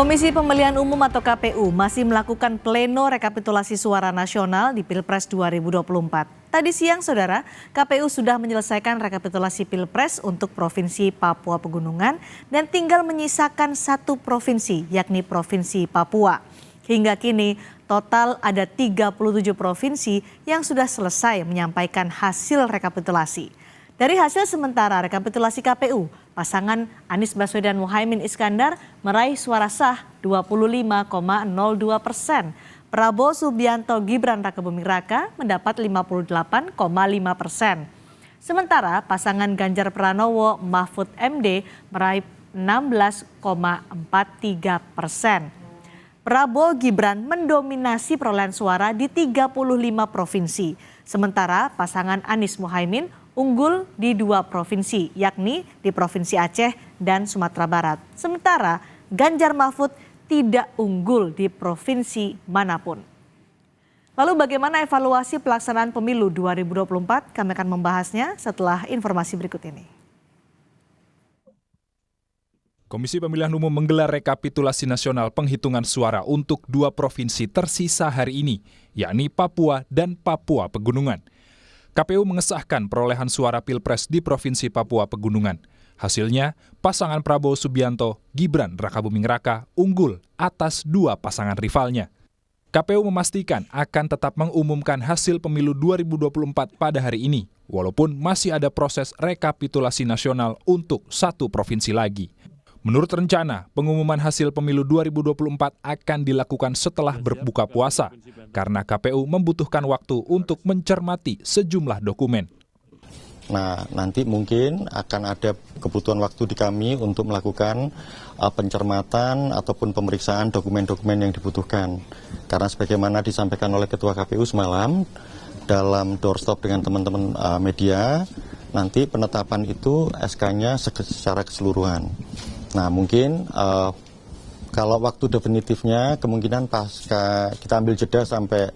Komisi Pemilihan Umum atau KPU masih melakukan pleno rekapitulasi suara nasional di Pilpres 2024. Tadi siang, Saudara, KPU sudah menyelesaikan rekapitulasi Pilpres untuk Provinsi Papua Pegunungan dan tinggal menyisakan satu provinsi, yakni Provinsi Papua. Hingga kini, total ada 37 provinsi yang sudah selesai menyampaikan hasil rekapitulasi. Dari hasil sementara rekapitulasi KPU, pasangan Anies Baswedan Muhaimin Iskandar meraih suara sah 25,02%. Prabowo Subianto Gibran Rakabuming Raka mendapat 58,5%. Sementara pasangan Ganjar Pranowo Mahfud MD meraih 16,43%. Prabowo Gibran mendominasi perolehan suara di 35 provinsi. Sementara pasangan Anies Muhaimin unggul di 2 provinsi, yakni di Provinsi Aceh dan Sumatera Barat. Sementara Ganjar Mahfud tidak unggul di provinsi manapun. Lalu bagaimana evaluasi pelaksanaan pemilu 2024? Kami akan membahasnya setelah informasi berikut ini. Komisi Pemilihan Umum menggelar rekapitulasi nasional penghitungan suara untuk 2 provinsi tersisa hari ini, yakni Papua dan Papua Pegunungan. KPU mengesahkan perolehan suara Pilpres di Provinsi Papua Pegunungan. Hasilnya, pasangan Prabowo Subianto Gibran Rakabuming Raka unggul atas 2 pasangan rivalnya. KPU memastikan akan tetap mengumumkan hasil pemilu 2024 pada hari ini, walaupun masih ada proses rekapitulasi nasional untuk 1 provinsi lagi. Menurut rencana, pengumuman hasil pemilu 2024 akan dilakukan setelah berbuka puasa, karena KPU membutuhkan waktu untuk mencermati sejumlah dokumen. Nah, nanti mungkin akan ada kebutuhan waktu di kami untuk melakukan pencermatan ataupun pemeriksaan dokumen-dokumen yang dibutuhkan. Karena sebagaimana disampaikan oleh Ketua KPU semalam, dalam doorstop dengan teman-teman media, nanti penetapan itu SK-nya secara keseluruhan. Nah, mungkin kalau waktu definitifnya kemungkinan pasca kita ambil jeda sampai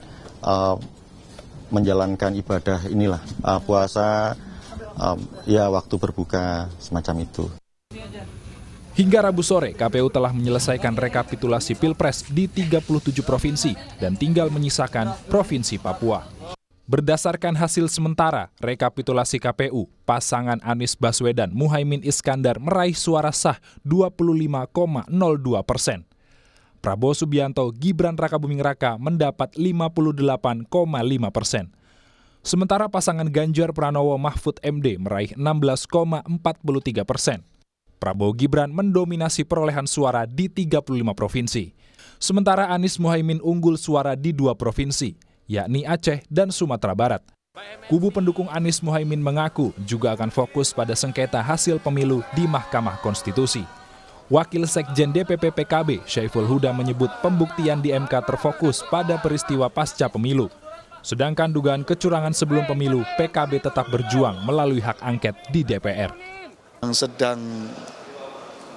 menjalankan ibadah inilah puasa, ya waktu berbuka semacam itu. Hingga Rabu sore, KPU telah menyelesaikan rekapitulasi Pilpres di 37 provinsi dan tinggal menyisakan Provinsi Papua. Berdasarkan hasil sementara rekapitulasi KPU, pasangan Anies Baswedan Muhaimin Iskandar meraih suara sah 25,02%. Prabowo Subianto Gibran Rakabuming Raka mendapat 58,5%. Sementara pasangan Ganjar Pranowo Mahfud MD meraih 16,43%. Prabowo Gibran mendominasi perolehan suara di 35 provinsi. Sementara Anies Muhaimin unggul suara di 2 provinsi, yakni Aceh dan Sumatera Barat. Kubu pendukung Anies Muhaimin mengaku juga akan fokus pada sengketa hasil pemilu di Mahkamah Konstitusi. Wakil Sekjen DPP PKB, Syaiful Huda menyebut pembuktian di MK terfokus pada peristiwa pasca pemilu. Sedangkan dugaan kecurangan sebelum pemilu, PKB tetap berjuang melalui hak angket di DPR. Yang sedang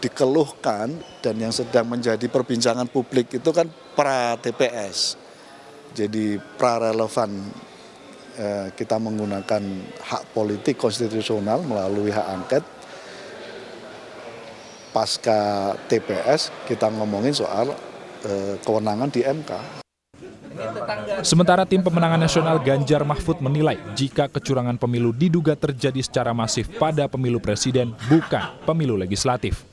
dikeluhkan dan yang sedang menjadi perbincangan publik itu kan pra-TPS. Jadi pra-relevan, kita menggunakan hak politik konstitusional melalui hak angket. Pasca TPS kita ngomongin soal kewenangan di MK. Sementara tim pemenangan nasional Ganjar Mahfud menilai jika kecurangan pemilu diduga terjadi secara masif pada pemilu presiden bukan pemilu legislatif.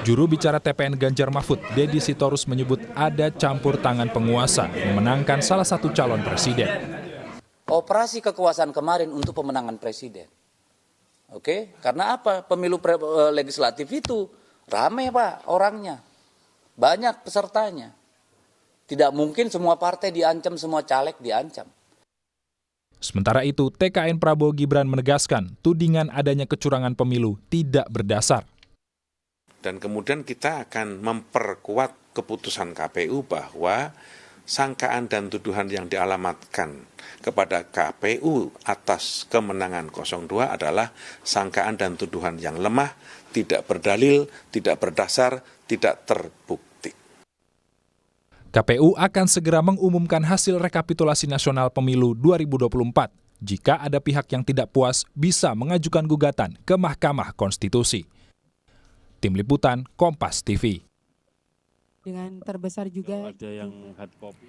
Juru bicara TPN Ganjar Mahfud, Deddy Sitorus menyebut ada campur tangan penguasa memenangkan salah satu calon presiden. Operasi kekuasaan kemarin untuk pemenangan presiden. Oke, karena apa? Pemilu legislatif itu ramai Pak orangnya, banyak pesertanya. Tidak mungkin semua partai diancam, semua caleg diancam. Sementara itu, TKN Prabowo Gibran menegaskan tudingan adanya kecurangan pemilu tidak berdasar. Dan kemudian kita akan memperkuat keputusan KPU bahwa sangkaan dan tuduhan yang dialamatkan kepada KPU atas kemenangan 02 adalah sangkaan dan tuduhan yang lemah, tidak berdalil, tidak berdasar, tidak terbukti. KPU akan segera mengumumkan hasil rekapitulasi nasional pemilu 2024. Jika ada pihak yang tidak puas, bisa mengajukan gugatan ke Mahkamah Konstitusi. Tim Liputan, Kompas TV. dengan terbesar juga ada yang hard copy.